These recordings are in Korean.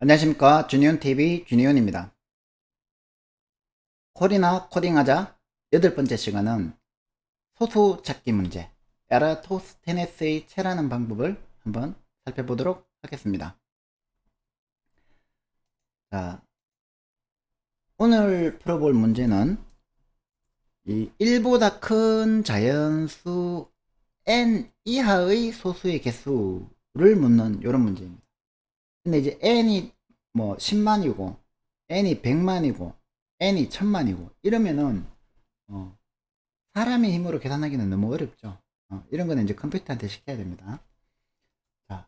안녕하십니까. 주니온TV 주니온입니다. 콜이나 코딩하자 8번째 시간은 소수 찾기 문제 에라토스테네스의 채라는 방법을 한번 살펴보도록 하겠습니다. 자, 오늘 풀어볼 문제는 이 1보다 큰 자연수 n 이하의 소수의 개수를 묻는 이런 문제입니다. 근데 이제 n이 뭐 10만이고 n이 100만이고 n이 1000만이고 이러면은 사람의 힘으로 계산하기는 너무 어렵죠. 이런 거는 이제 컴퓨터한테 시켜야 됩니다. 자,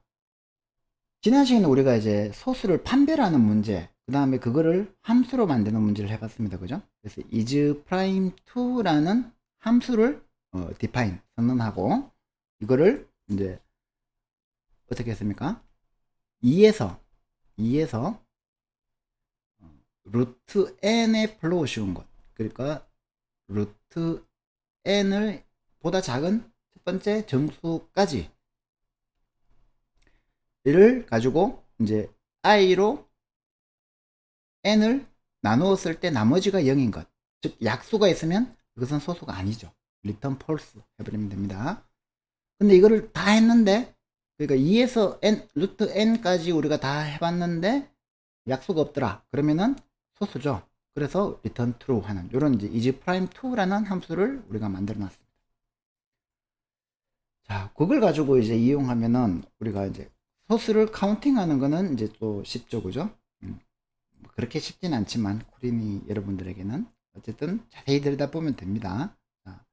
지난 시간에 우리가 이제 소수를 판별하는 문제, 그 다음에 그거를 함수로 만드는 문제를 해봤습니다. 그죠? 그래서 isPrime2라는 함수를 define, 선언하고, 이거를 이제 어떻게 했습니까? 2에서 루트 n의 플롯쉬운 것, 그러니까 루트 n을 보다 작은 첫 번째 정수까지 를 가지고 이제 i로 n을 나누었을 때 나머지가 0인 것, 즉 약수가 있으면 이것은 소수가 아니죠. return false 해버리면 됩니다. 근데 이거를 다 했는데, 그러니까 2에서 n 루트 n까지 우리가 다 해봤는데 약수가 없더라. 그러면은 소수죠. 그래서 return true 하는 이런 이제 isPrime2라는 함수를 우리가 만들어 놨습니다. 자, 그걸 가지고 이제 이용하면은 우리가 이제 소수를 카운팅하는 거는 이제 또 쉽죠, 그죠? 그렇게 쉽진 않지만 코린이 여러분들에게는 어쨌든 자세히 들여다보면 됩니다. 자,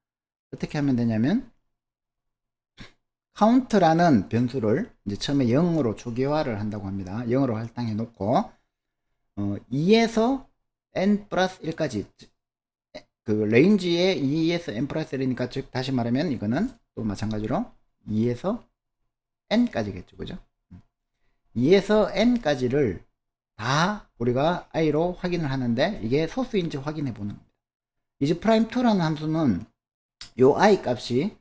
어떻게 하면 되냐면 카운트라는 변수를 이제 처음에 0으로 초기화를 한다고 합니다. 0으로 할당해 놓고 2에서 n 플러스 1까지 그 레인지에 2에서 n 플러스 1이니까 즉 다시 말하면 이거는 또 마찬가지로 2에서 n까지겠죠, 그죠? 2에서 n까지를 다 우리가 i로 확인을 하는데 이게 소수인지 확인해 보는 겁니다. isPrime2라는 함수는 요 i 값이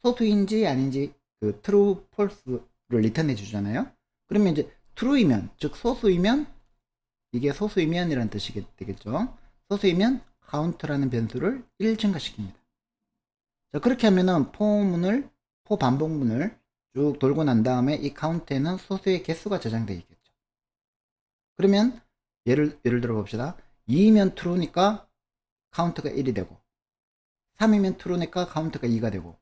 소수인지 아닌지 그 true, false를 리턴해 주잖아요. 그러면 이제 true이면, 즉 소수이면 이게 소수이면이라는 뜻이 되겠죠. 소수이면 count라는 변수를 1 증가시킵니다. 자, 그렇게 하면은 for 반복문을 쭉 돌고 난 다음에 이 count에는 소수의 개수가 저장되어 있겠죠. 그러면 예를 들어 봅시다. 2이면 true니까 count가 1이 되고, 3이면 true니까 count가 2가 되고,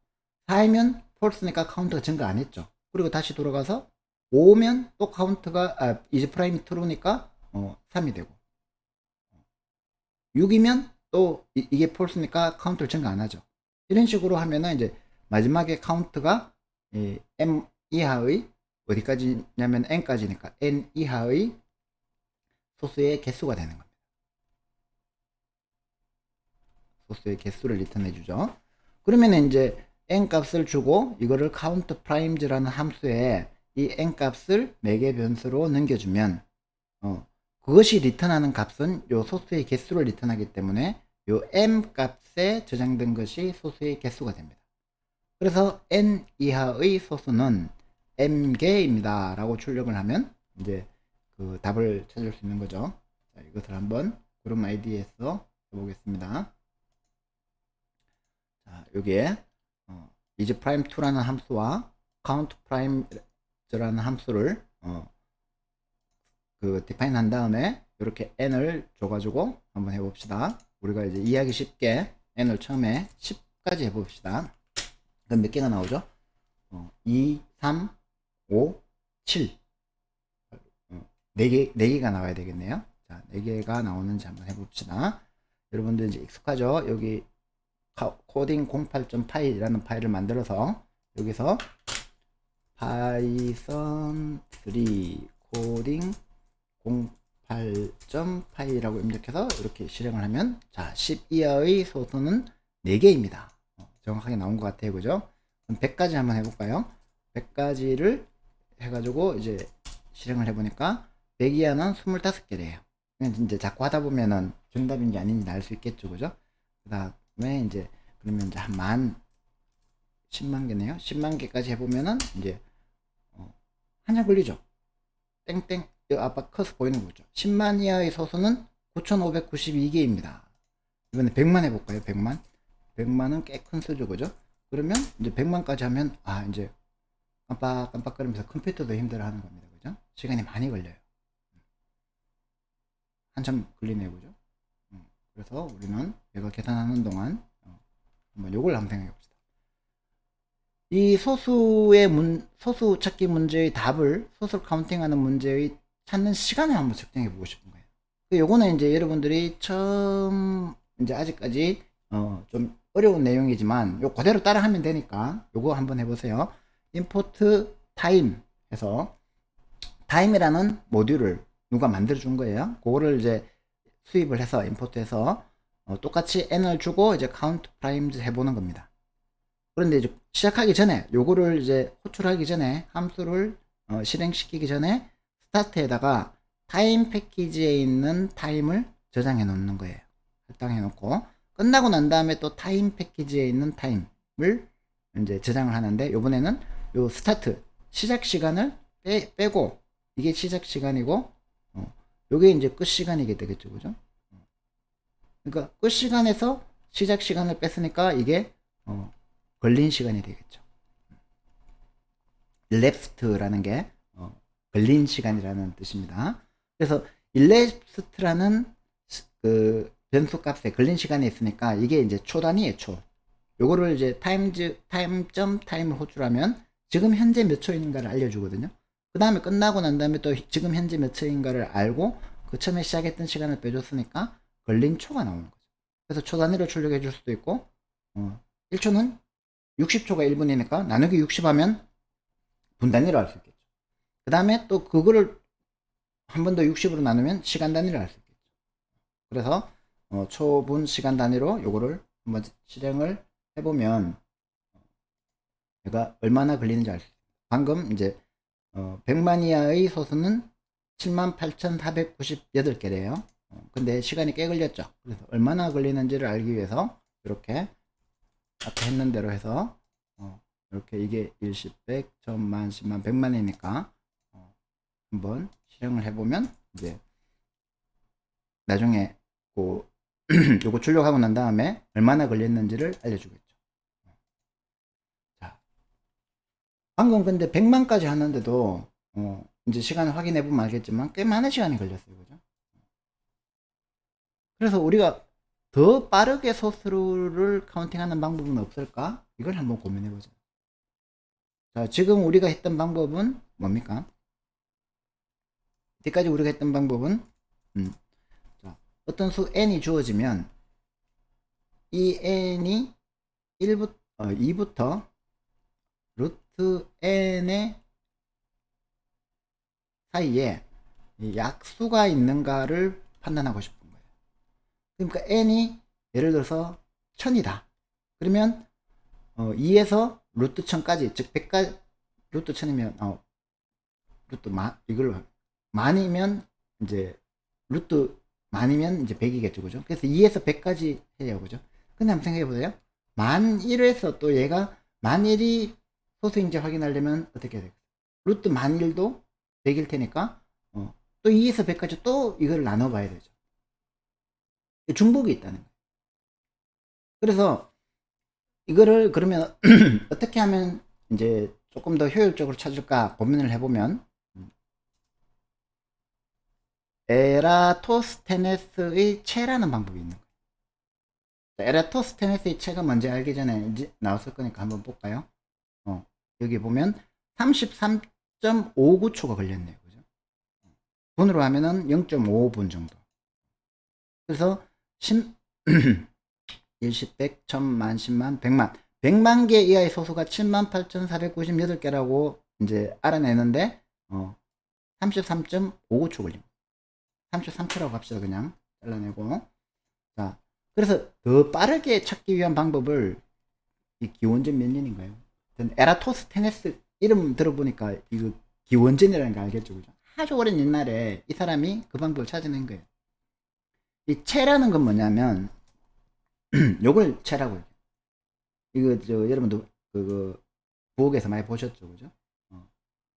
4이면 false니까 count가 증가 안 했죠. 그리고 다시 돌아가서 5면 또 count가 isPrime true니까 3이 되고, 6이면 또 이게 false니까 count를 증가 안 하죠. 이런 식으로 하면은 이제 마지막에 count가 m 이하의 어디까지냐면 n까지니까 n 이하의 소수의 개수가 되는 겁니다. 소수의 개수를 리턴해 주죠. 그러면 이제 n 값을 주고 이거를 countPrimes라는 함수에 이 n 값을 매개 변수로 넘겨주면 그것이 리턴하는 값은 요 소수의 개수를 리턴하기 때문에 요 m 값에 저장된 것이 소수의 개수가 됩니다. 그래서 n 이하의 소수는 m개입니다 라고 출력을 하면 이제 그 답을 찾을 수 있는 거죠. 자, 이것을 한번 그룹 id에서 해보겠습니다. 자, 여기에 isPrime2라는 함수와 countPrimes라는 함수를 그 define 한 다음에 이렇게 n을 줘가지고 한번 해봅시다. 우리가 이제 이해하기 쉽게 n을 처음에 10까지 해봅시다. 그럼 몇 개가 나오죠? 2, 3, 5, 7. 4개가 나와야 되겠네요. 자, 4개가 나오는지 한번 해봅시다. 여러분들 이제 익숙하죠? 여기 코딩 08.py라는 파일을 만들어서 여기서 python 3 코딩 08.py라고 입력해서 이렇게 실행을 하면 자 10 이하의 소수는 4개입니다. 정확하게 나온 것 같아요. 그죠? 그럼 100까지 한번 해볼까요? 100까지를 해가지고 이제 실행을 해보니까 100 이하는 25개래요. 이제 자꾸 하다 보면은 정답인지 아닌지 알 수 있겠죠. 그죠? 그 다음에 이제 그러면 이제 한 10만 개네요. 10만 개까지 해보면은 이제 한참 걸리죠. 땡땡 아까 커서 보이는 거죠. 10만 이하의 소수는 9,592개입니다. 이번에 100만 해볼까요? 100만. 100만은 꽤 큰 수죠, 그죠? 그러면 이제 100만까지 하면, 이제 깜빡깜빡거리면서 컴퓨터도 힘들어 하는 겁니다. 그죠? 시간이 많이 걸려요. 한참 걸리네요, 그죠? 그래서 우리는 얘가 계산하는 동안, 한번 요걸 한번 생각해 봅시다. 이 소수 찾기 문제의 답을, 소수를 카운팅하는 문제의 찾는 시간을 한번 측정해 보고 싶은 거예요. 요거는 이제 여러분들이 처음, 이제 아직까지, 좀 어려운 내용이지만, 요 그대로 따라 하면 되니까, 요거 한번 해보세요. import time 해서, time이라는 모듈을 누가 만들어 준 거예요. 그거를 이제 수입을 해서, 임포트해서, 똑같이 n을 주고, 이제 count primes 해보는 겁니다. 그런데 이제 시작하기 전에 요거를 이제 호출하기 전에 함수를 실행시키기 전에 스타트에다가 타임 패키지에 있는 타임을 저장해 놓는 거예요. 할당해 놓고 끝나고 난 다음에 또 타임 패키지에 있는 타임을 이제 저장을 하는데 요번에는 요 스타트 시작 시간을 빼고 이게 시작 시간이고 요게 이제 끝 시간이게 되겠죠. 그죠? 그러니까 끝 시간에서 시작 시간을 뺐으니까 이게 걸린 시간이 되겠죠. elapsed라는 게 걸린 시간이라는 뜻입니다. 그래서 elapsed라는 그 변수 값에 걸린 시간이 있으니까 이게 이제 초 단위의 초. 요거를 이제 타임을 호출하면 지금 현재 몇 초인가를 알려주거든요. 그 다음에 끝나고 난 다음에 또 지금 현재 몇 초인가를 알고 그 처음에 시작했던 시간을 빼줬으니까 걸린 초가 나오는 거죠. 그래서 초 단위로 출력해 줄 수도 있고 1초는 60초가 1분이니까 나누기 60 하면 분 단위로 할 수 있겠죠. 그 다음에 또 그거를 한 번 더 60으로 나누면 시간 단위로 할 수 있겠죠. 그래서 초분 시간 단위로 요거를 한번 실행을 해보면 얘가 얼마나 걸리는지 알 수 있어요. 방금 이제 100만 이하의 소수는 78,498개래요. 근데 시간이 꽤 걸렸죠. 그래서 얼마나 걸리는지를 알기 위해서 이렇게 앞에 했는 대로 해서 이렇게 이게 1, 10, 100, 1000만, 10만, 100만이니까 한번 실행을 해보면 이제 나중에 요거 출력하고 난 다음에 얼마나 걸렸는지를 알려주겠죠. 자, 방금 근데 100만까지 하는데도 이제 시간을 확인해 보면 알겠지만 꽤 많은 시간이 걸렸어요. 그죠? 그래서 우리가 더 빠르게 소수를 카운팅하는 방법은 없을까? 이걸 한번 고민해 보죠. 자, 지금 우리가 했던 방법은 뭡니까? 이때까지 우리가 했던 방법은 자, 어떤 수 n이 주어지면 이 n이 2부터 루트 n의 사이에 약수가 있는가를 판단하고 싶은 거예요. 그러니까 n이 예를 들어서 1000이다. 그러면 2에서 루트 1000까지 즉 100까지 루트 1000이면 루트 이걸로 만이면 이제 루트 만이면 이제 100이겠죠. 그죠? 그래서 2에서 100까지 해요. 그죠? 근데 한번 생각해 보세요. 만 1에서 또 얘가 만 1이 소수인지 확인하려면 어떻게 해야 되겠어요? 루트 만 1도 100일 테니까 또 2에서 100까지 또 이걸 나눠 봐야 되죠. 중복이 있다는 거예요. 그래서 이거를 그러면 어떻게 하면 이제 조금 더 효율적으로 찾을까 고민을 해보면 에라토스테네스의 체라는 방법이 있는 거예요. 에라토스테네스의 체가 뭔지 알기 전에 이제 나왔을 거니까 한번 볼까요? 여기 보면 33.59초가 걸렸네요. 그죠? 분으로 하면은 0.55분 정도. 그래서 1, 10, 100, 1000만, 10만, 100만. 100만 개 이하의 소수가 78,498개라고 이제 알아내는데 33.59초 걸립니다. 33초라고 합시다. 그냥 잘라내고. 자, 그래서 더 빠르게 찾기 위한 방법을 이 기원전 몇 년인가요? 에라토스테네스 이름 들어보니까 이거 기원전이라는 거 알겠죠? 그죠? 아주 오랜 옛날에 이 사람이 그 방법을 찾아낸 거예요. 이 체라는 건 뭐냐면 요걸 체라고 해요. 이거 여러분도 그 부엌에서 많이 보셨죠? 그죠?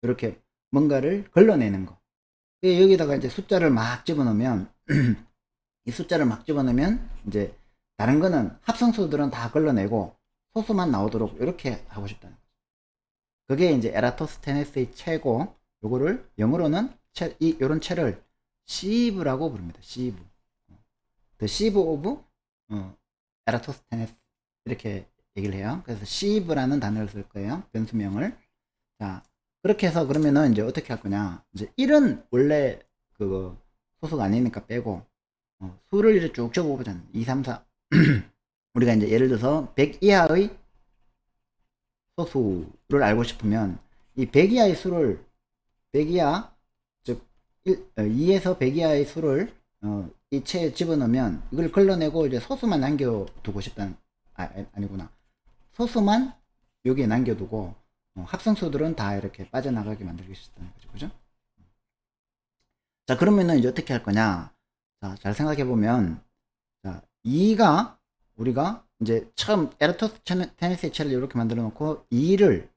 이렇게 뭔가를 걸러내는 거. 여기다가 이제 숫자를 막 집어넣으면 이 숫자를 막 집어넣으면 이제 다른 거는 합성수들은 다 걸러내고 소수만 나오도록 이렇게 하고 싶다는 거죠. 그게 이제 에라토스테네스의 채고, 요거를 영어로는 요런 채를 시브라고 부릅니다. 시브. The sieve of 에라토스테네스 이렇게 얘기를 해요. 그래서 시브라는 단어를 쓸 거예요. 변수명을. 자, 그렇게 해서 그러면은 이제 어떻게 할 거냐? 이제 1은 원래 그 소수가 아니니까 빼고 수를 이렇게 쭉 적어보자. 2, 3, 4. 우리가 이제 예를 들어서 100 이하의 소수를 알고 싶으면 이 100 이하의 수를 100 이하, 즉 2에서 100 이하의 수를 이 체에 집어넣으면 이걸 걸러내고 이제 소수만 남겨두고 싶다는, 아니구나. 소수만 여기에 남겨두고 합성수들은 다 이렇게 빠져나가게 만들고 싶다는 거죠. 그죠? 자, 그러면은 이제 어떻게 할 거냐? 자, 잘 생각해 보면, 자, 2가 우리가 이제 처음 에라토스테네스의 채를 이렇게 만들어 놓고 2를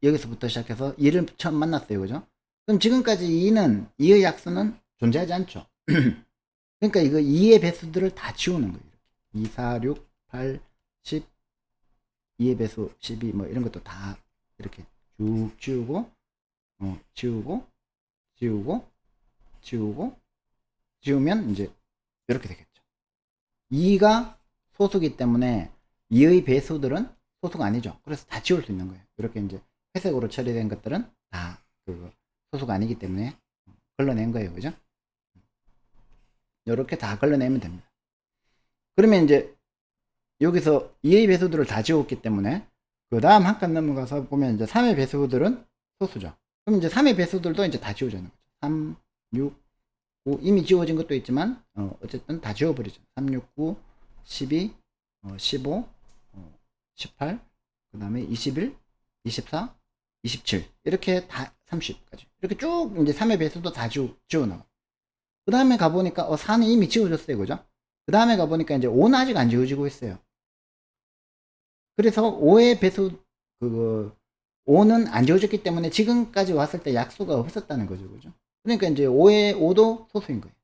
여기서부터 시작해서 2를 처음 만났어요. 그죠? 그럼 지금까지 2의 약수는 존재하지 않죠. 그러니까 이거 2의 배수들을 다 지우는 거예요. 2, 4, 6, 8, 10, 2의 배수 12 뭐 이런 것도 다 이렇게 쭉 지우고 지우고 지우고 지우고 지우면 이제 이렇게 되겠죠. 2가 소수기 때문에 2의 배수들은 소수가 아니죠. 그래서 다 지울 수 있는 거예요. 이렇게 이제 회색으로 처리된 것들은 다 소수가 아니기 때문에 걸러낸 거예요. 그죠? 이렇게 다 걸러내면 됩니다. 그러면 이제 여기서 2의 배수들을 다 지웠기 때문에 그 다음 한 칸 넘어가서 보면 이제 3의 배수들은 소수죠. 그럼 이제 3의 배수들도 이제 다 지워지는 거죠. 3, 6, 5 이미 지워진 것도 있지만 어쨌든 다 지워버리죠. 3, 6, 9, 12, 15, 18, 그 다음에 21, 24, 27 이렇게 다 30까지 이렇게 쭉 이제 3의 배수도 다 지워나가. 그 다음에 가보니까 4는 이미 지워졌어요. 그죠? 그 다음에 가보니까 이제 5는 아직 안 지워지고 있어요. 그래서 5의 배수, 5는 안 지워졌기 때문에 지금까지 왔을 때 약수가 없었다는 거죠. 그죠? 그러니까 이제 5도 소수인 거예요.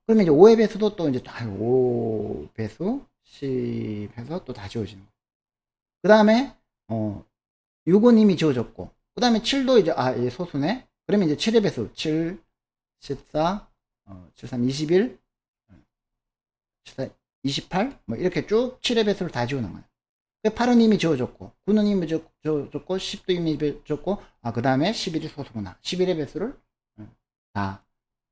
그러면 이제 5의 배수도 또 이제 5 배수, 10 해서 또 다 지워지는 거예요. 그 다음에, 6은 이미 지워졌고, 그 다음에 7도 이제, 얘 소수네? 그러면 이제 7의 배수, 7, 14, 73, 21, 14, 28, 뭐 이렇게 쭉 7의 배수를 다 지우는 거예요. 8은 이미 지워졌고, 9는 이미 지워졌고, 10도 이미 지워졌고, 그 다음에 11이 소수구나. 11의 배수를 다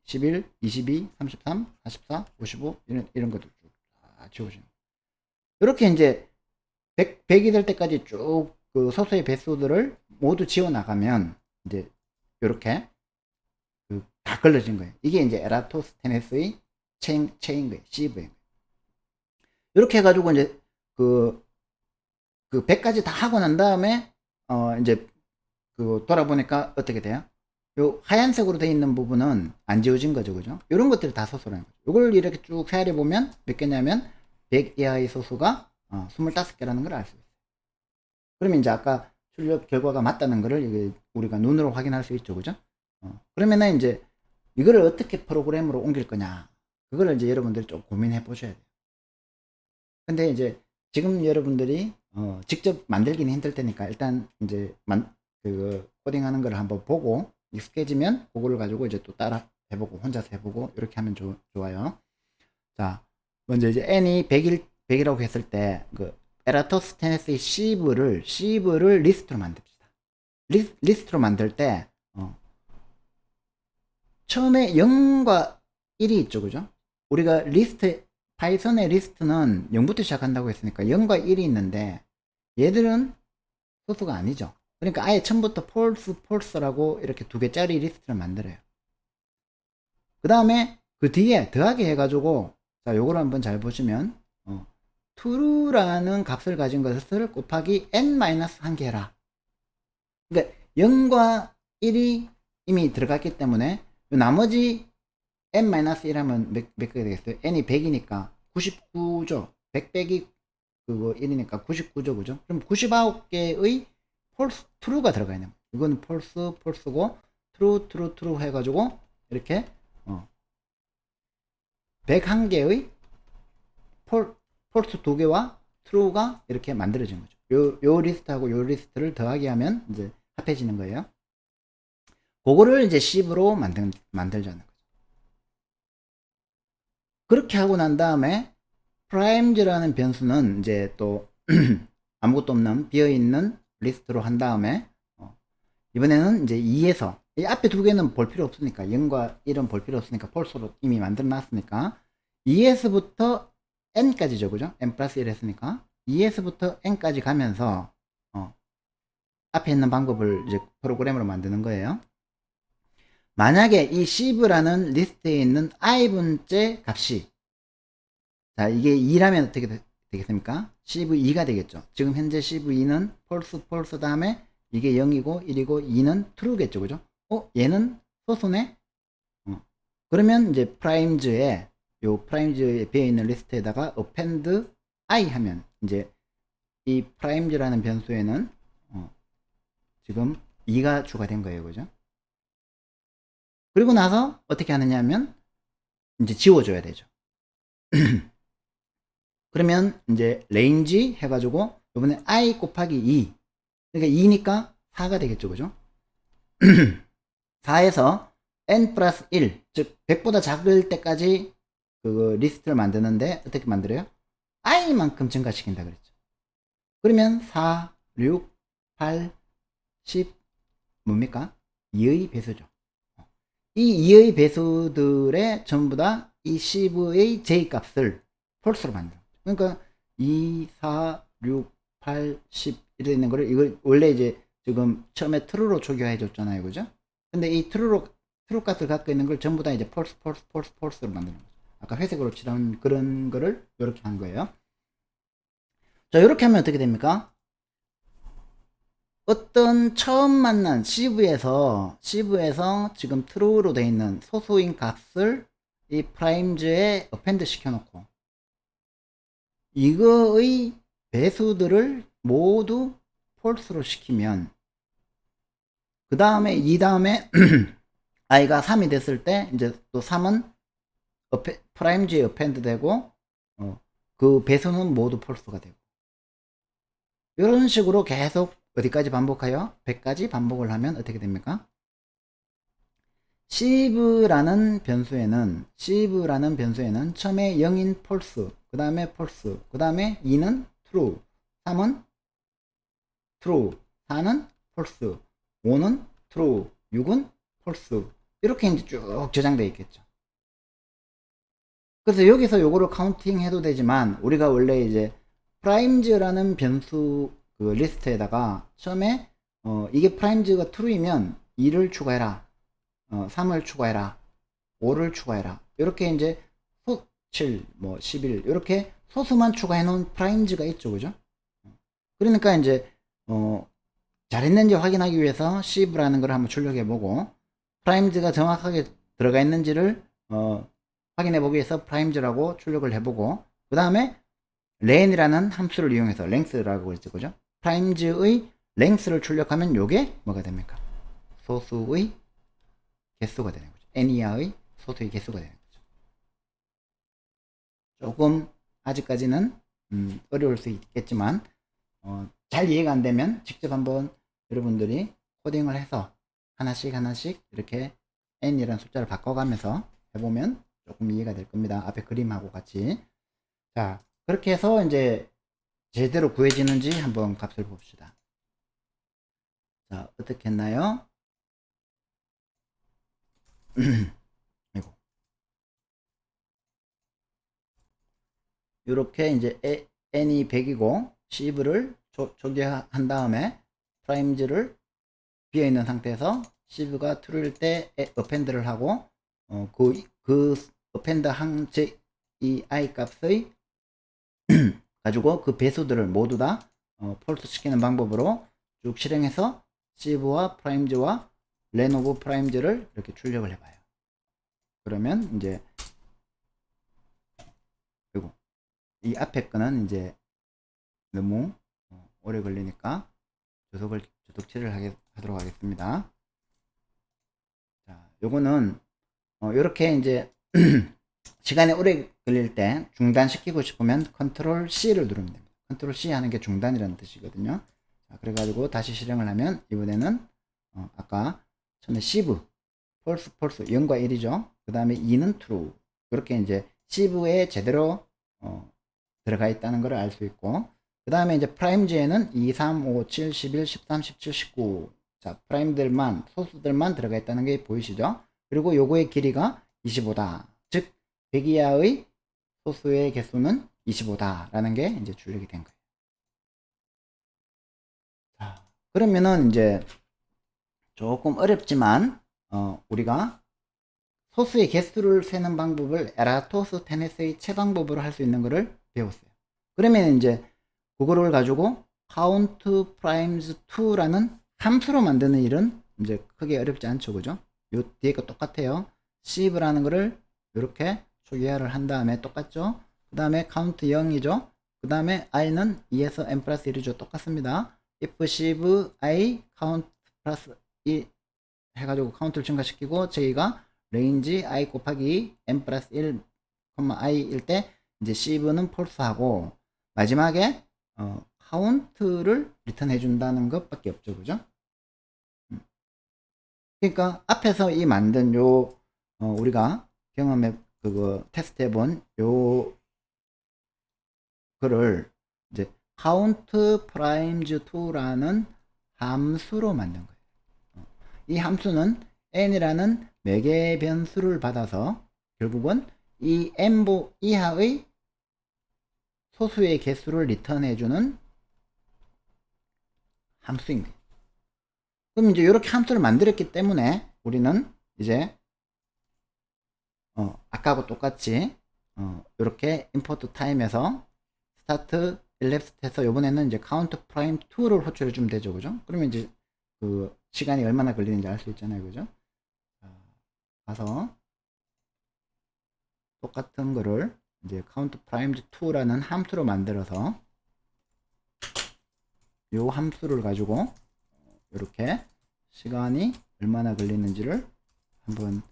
11, 22, 33, 44, 55 이런 것들 쭉 다 지워지는 거예요. 이렇게 이제 100이 될 때까지 쭉 그 소수의 배수들을 모두 지워 나가면 이제 이렇게 다 걸러진 거예요. 이게 이제 에라토스테네스의 체인 거예요. 시브인 거예요. 이렇게 해가지고 이제 그 100까지 다 하고 난 다음에 이제 돌아보니까 어떻게 돼요? 요 하얀색으로 되어 있는 부분은 안 지워진 거죠. 그죠? 이런 것들이 다 소수라는 거죠. 이걸 이렇게 쭉 헤아려 보면 몇 개냐면 100 이하의 소수가 25개라는 걸 알 수 있어요. 그러면 이제 아까 출력 결과가 맞다는 거를 우리가 눈으로 확인할 수 있죠. 그죠? 그러면은 이제 이거를 어떻게 프로그램으로 옮길 거냐. 그거를 이제 여러분들이 좀 고민해 보셔야 돼요. 근데 이제 지금 여러분들이 직접 만들기는 힘들 테니까 일단 이제 코딩하는 걸 한번 보고 익숙해지면 그거를 가지고 이제 또 따라 해보고 혼자서 해보고 이렇게 하면 좋아요. 자, 먼저 이제 n이 100이라고 했을 때 에라토스테네스의 시브를 리스트로 만듭시다. 리스트로 만들 때 처음에 0과 1이 있죠. 그죠? 우리가 파이썬의 리스트는 0부터 시작한다고 했으니까 0과 1이 있는데 얘들은 소수가 아니죠. 그러니까 아예 처음부터 false라고 이렇게 2개짜리 리스트를 만들어요. 그 다음에 그 뒤에 더하기 해가지고 자, 요거를 한번 잘 보시면 true라는 값을 가진 것을 곱하기 n-1개 해라. 그러니까 0과 1이 이미 들어갔기 때문에 나머지 n-1 하면 몇 개가 되겠어요? n이 100이니까 99죠. 100 빼기 1이니까 99죠. 그죠? 그럼 99개의 false, true가 들어가 있는 거예요. 이건 false고 true 해가지고 이렇게 101개의 false 2개와 true가 이렇게 만들어진 거죠. 요 리스트하고 요 리스트를 더하기 하면 이제 합해지는 거예요. 그거를 이제 ship로 만들자는 거죠. 그렇게 하고 난 다음에 primes라는 변수는 이제 또 아무것도 없는 비어있는 리스트로 한 다음에 이번에는 이제 2에서 이 앞에 두 개는 볼 필요 없으니까 0과 1은 볼 필요 없으니까 false로 이미 만들어 놨으니까 2에서부터 n까지죠, 그죠? n 플러스 1 했으니까 2에서부터 n까지 가면서 앞에 있는 방법을 이제 프로그램으로 만드는 거예요. 만약에 이 ship라는 리스트에 있는 i번째 값이, 자, 이게 2라면 어떻게 되겠습니까? shiv2가 되겠죠. 지금 현재 shiv2는 false 다음에 이게 0이고 1이고 2는 true겠죠, 그죠? 얘는 소수네? 그러면 이제 primes에 비어있는 리스트에다가 append I 하면 이제 이 primes라는 변수에는 지금 2가 추가된 거예요, 그죠? 그리고 나서 어떻게 하느냐 하면 이제 지워줘야 되죠. 그러면 이제 range 해가지고 이번에 I 곱하기 2, 그러니까 2니까 4가 되겠죠, 그죠? 4에서 n 플러스 1, 즉 100보다 작을 때까지 그 리스트를 만드는데 어떻게 만들어요? i만큼 증가시킨다 그랬죠. 그러면 4, 6, 8, 10 뭡니까? 2의 배수죠. 이 2의 배수들의 전부 다 이 ship의 j값을 false로 만들어요. 그러니까 2, 4, 6, 8, 10 이래 있는 거를 이걸 원래 이제 지금 처음에 true로 초기화해 줬잖아요, 그죠? 근데 이 true 값을 갖고 있는 걸 전부 다 이제 false로 만드는 거죠. 아까 회색으로 칠한 그런 거를 이렇게 한 거예요. 자, 이렇게 하면 어떻게 됩니까? 어떤 처음 만난 ship에서 지금 true로 되어 있는 소수인 값을 이 primes에 append 시켜놓고 이거의 배수들을 모두 false로 시키면 그 다음에 이 다음에 i가 3이 됐을 때 이제 또 3은 primes에 append 되고 그 배수는 모두 false가 되고 이런 식으로 계속 어디까지 반복하여 100까지 반복을 하면 어떻게 됩니까? ship라는 변수에는 처음에 0인 false, 그 다음에 false, 그 다음에 2는 true, 3은 true, 4는 false, 5는 true, 6은 false. 이렇게 이제 쭉 저장되어 있겠죠. 그래서 여기서 요거를 카운팅 해도 되지만 우리가 원래 이제 primes라는 변수 그 리스트에다가 처음에 이게 primes가 true이면 2를 추가해라, 3을 추가해라, 5를 추가해라, 이렇게 이제 7, 뭐 11 이렇게 소수만 추가해 놓은 primes가 있죠, 그죠? 그러니까 이제 잘했는지 확인하기 위해서 ship라는 걸 한번 출력해 보고 primes가 정확하게 들어가 있는지를 확인해 보기 위해서 primes라고 출력을 해보고 그 다음에 len이라는 함수를 이용해서 length라고 했죠, 그죠? primes의 length를 출력하면 요게 뭐가 됩니까? 소수의 개수가 되는 거죠. n 이하의 소수의 개수가 되는 거죠. 조금 아직까지는 어려울 수 있겠지만 잘 이해가 안 되면 직접 한번 여러분들이 코딩을 해서 하나씩 이렇게 n이라는 숫자를 바꿔가면서 해보면 조금 이해가 될 겁니다. 앞에 그림하고 같이. 자, 그렇게 해서 이제 제대로 구해지는지 한번 값을 봅시다. 자, 어떻게 했나요? 아이고. 이렇게 이제 n이 100이고 ship를 초기화한 다음에 primes를 비어있는 상태에서 ship가 true일 때 append를 하고 그 append 한 이 i 값의 가지고 그 배수들을 모두 다 false 시키는 방법으로 쭉 실행해서 ship와 primes와 len of primes를 이렇게 출력을 해봐요. 그러면 이제 그리고 이 앞에 거는 이제 너무 오래 걸리니까 주석칠을 하도록 하겠습니다. 요거는 요렇게 이제 시간이 오래 걸릴 때 중단시키고 싶으면 컨트롤 C를 누르면 됩니다. 컨트롤 C 하는 게 중단이라는 뜻이거든요. 자, 그래가지고 다시 실행을 하면 이번에는 아까 처음에 sieve false 0과 1이죠. 그 다음에 2는 true. 이렇게 이제 sieve에 제대로 들어가 있다는 걸 알 수 있고, 그 다음에 이제 primes에는 2, 3, 5, 7, 11, 13, 17, 19. 자, 프라임들만, 소수들만 들어가 있다는 게 보이시죠? 그리고 요거의 길이가 25다. 즉, 100 이하의 소수의 개수는 25다라는 게 이제 출력이 된 거예요. 자, 그러면은 이제 조금 어렵지만, 우리가 소수의 개수를 세는 방법을 에라토스 테네스의 채방법으로 할 수 있는 것을 배웠어요. 그러면 이제 그거를 가지고 count primes 2라는 함수로 만드는 일은 이제 크게 어렵지 않죠, 그죠? 요 뒤에가 똑같아요. sieve라는 거를 이렇게 초기화를 한 다음에 똑같죠? 그 다음에 count 0이죠? 그 다음에 i는 2에서 n 플러스 1이죠? 똑같습니다. if sieve i count 플러스 2 해가지고 카운트를 증가시키고 저희가 range i 곱하기 n 플러스 1, i일 때 이제 sieve는 false하고 마지막에 count를 리턴 해준다는 것밖에 없죠, 그죠? 그러니까 앞에서 이 만든 요 우리가 경험해 그거 테스트 해본 요 거를 이제 count primes 2라는 함수로 만든 거예요. 이 함수는 n이라는 매개 변수를 받아서 결국은 이 n보 이하의 소수의 개수를 리턴해주는 함수인 거예요. 그럼 이제 이렇게 함수를 만들었기 때문에 우리는 이제 아까하고 똑같이 이렇게 import time에서 start elapsed 해서 이번에는 이제 count prime 2를 호출해 주면 되죠, 그죠? 그러면 이제 그 시간이 얼마나 걸리는지 알 수 있잖아요, 그죠? 가서 똑같은 거를 이제 count primes 2라는 함수로 만들어서 요 함수를 가지고 이렇게 시간이 얼마나 걸리는지를 한번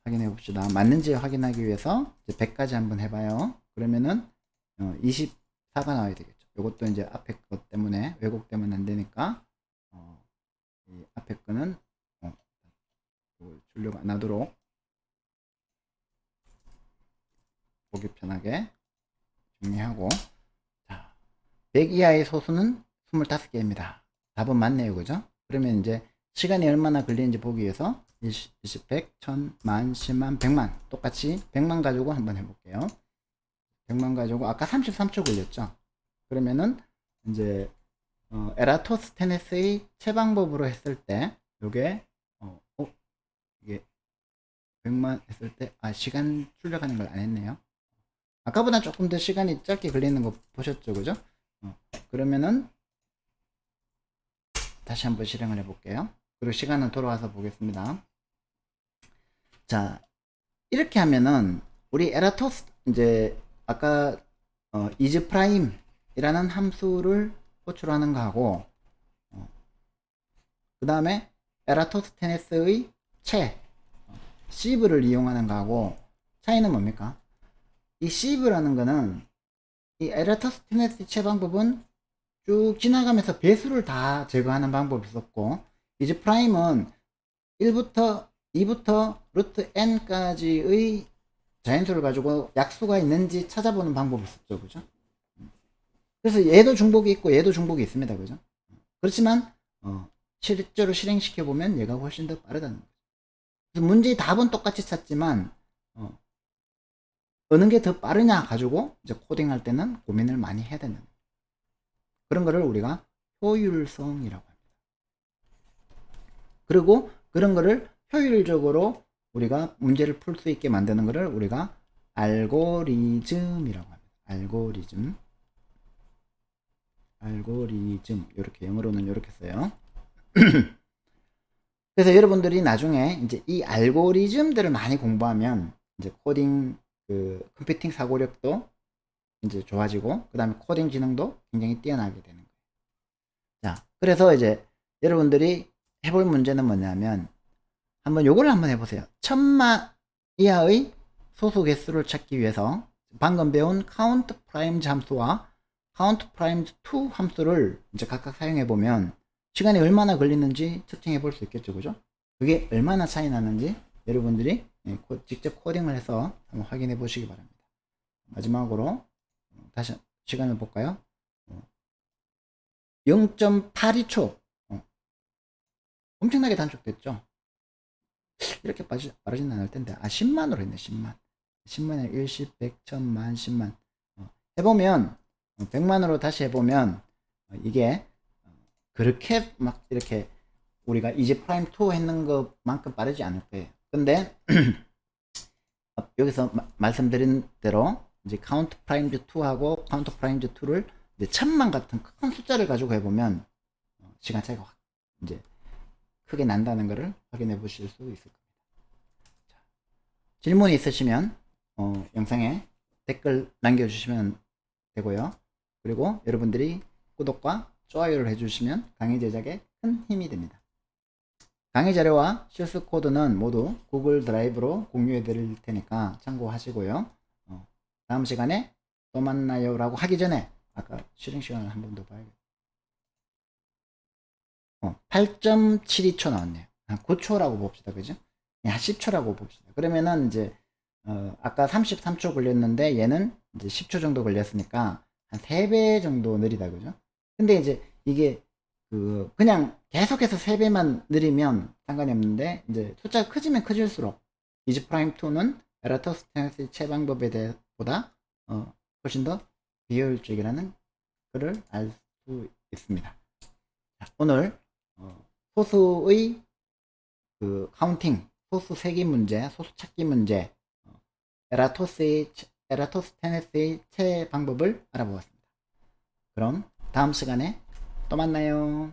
확인해 봅시다. 맞는지 확인하기 위해서 이제 100까지 한번 해봐요. 그러면은 24가 나와야 되겠죠. 이것도 이제 앞에 것 때문에 왜곡되면 안 되니까 이 앞에 거는 출력 안 하도록 보기 편하게 정리하고, 자, 100 이하의 소수는 25개입니다. 답은 맞네요, 그죠? 그러면 이제 시간이 얼마나 걸리는지 보기 위해서 20, 100, 1000, 만, 10만, 100만 똑같이 100만 가지고 한번 해볼게요. 100만 가지고 아까 33초 걸렸죠? 그러면은 이제 에라토스테네스의 채방법으로 했을 때 요게 이게 100만 했을 때 시간 출력하는 걸 안 했네요. 아까보다 조금 더 시간이 짧게 걸리는 거 보셨죠, 그죠? 그러면은 다시 한번 실행을 해볼게요. 그리고 시간은 돌아와서 보겠습니다. 자, 이렇게 하면은 우리 에라토스 이제 아까 is prime 이라는 함수를 호출하는 거하고 그 다음에 에라토스테네스의 채 sieve를 이용하는 거하고 차이는 뭡니까? 이 sieve라는 거는 이 에라토스테네스 채 방법은 쭉 지나가면서 배수를 다 제거하는 방법이 있었고, 이제 프라임은 1부터 2부터 루트 n까지의 자연수를 가지고 약수가 있는지 찾아보는 방법이 있었죠, 그죠? 그래서 얘도 중복이 있고 얘도 중복이 있습니다, 그죠? 그렇지만 실제로 실행시켜 보면 얘가 훨씬 더 빠르다는 거죠. 그래서 문제의 답은 똑같이 찾지만 어느 게 더 빠르냐 가지고 이제 코딩할 때는 고민을 많이 해야 되는 그런 거를 우리가 효율성이라고 합니다. 그리고 그런 거를 효율적으로 우리가 문제를 풀 수 있게 만드는 거를 우리가 알고리즘이라고 합니다. 알고리즘 이렇게 영어로는 이렇게 써요. 그래서 여러분들이 나중에 이제 이 알고리즘들을 많이 공부하면 이제 코딩 그 컴퓨팅 사고력도 이제 좋아지고 그 다음에 코딩 지능도 굉장히 뛰어나게 되는 거예요. 자, 그래서 이제 여러분들이 해볼 문제는 뭐냐면 한번 요거를 한번 해보세요. 1000만 이하의 소수 개수를 찾기 위해서 방금 배운 count primes 함수와 count primes 2 함수를 이제 각각 사용해 보면 시간이 얼마나 걸리는지 측정해 볼 수 있겠죠, 그죠? 그게 얼마나 차이 나는지 여러분들이 직접 코딩을 해서 한번 확인해 보시기 바랍니다. 마지막으로 다시 시간을 볼까요? 0.82초. 엄청나게 단축됐죠? 이렇게 빠르진 않을 텐데. 10만으로 했네, 10만. 10만에 1, 10, 100, 1000만, 10만. 해보면, 100만으로 다시 해보면, 이게 그렇게 막 이렇게 우리가 이지 프라임 2 했는 것만큼 빠르지 않을 거예요. 근데, 여기서 말씀드린 대로, 이제 카운트 프라임즈 2하고 카운트 프라임즈 2를 이제 1000만 같은 큰 숫자를 가지고 해보면, 시간 차이가 확, 이제, 크게 난다는 것을 확인해 보실 수 있을 겁니다. 자, 질문이 있으시면 영상에 댓글 남겨주시면 되고요. 그리고 여러분들이 구독과 좋아요를 해주시면 강의 제작에 큰 힘이 됩니다. 강의 자료와 실습 코드는 모두 구글 드라이브로 공유해 드릴 테니까 참고하시고요. 다음 시간에 또 만나요 라고 하기 전에 아까 실행 시간을 한 번 더 봐야겠다. 8.72초 나왔네요. 9초라고 봅시다. 그죠? 10초라고 봅시다. 그러면은 이제 아까 33초 걸렸는데 얘는 이제 10초 정도 걸렸으니까 한 3배 정도 느리다. 그죠? 근데 이제 이게 그냥 계속해서 3배만 느리면 상관이 없는데 이제 숫자가 커지면 커질수록 이지 프라임 2는 에라토스테네스 채방법에 보다 훨씬 더 비효율적이라는 것을 알 수 있습니다. 자, 오늘 소수의 카운팅, 소수 세기 문제, 소수 찾기 문제, 에라토스테네스의 채 방법을 알아보았습니다. 그럼 다음 시간에 또 만나요.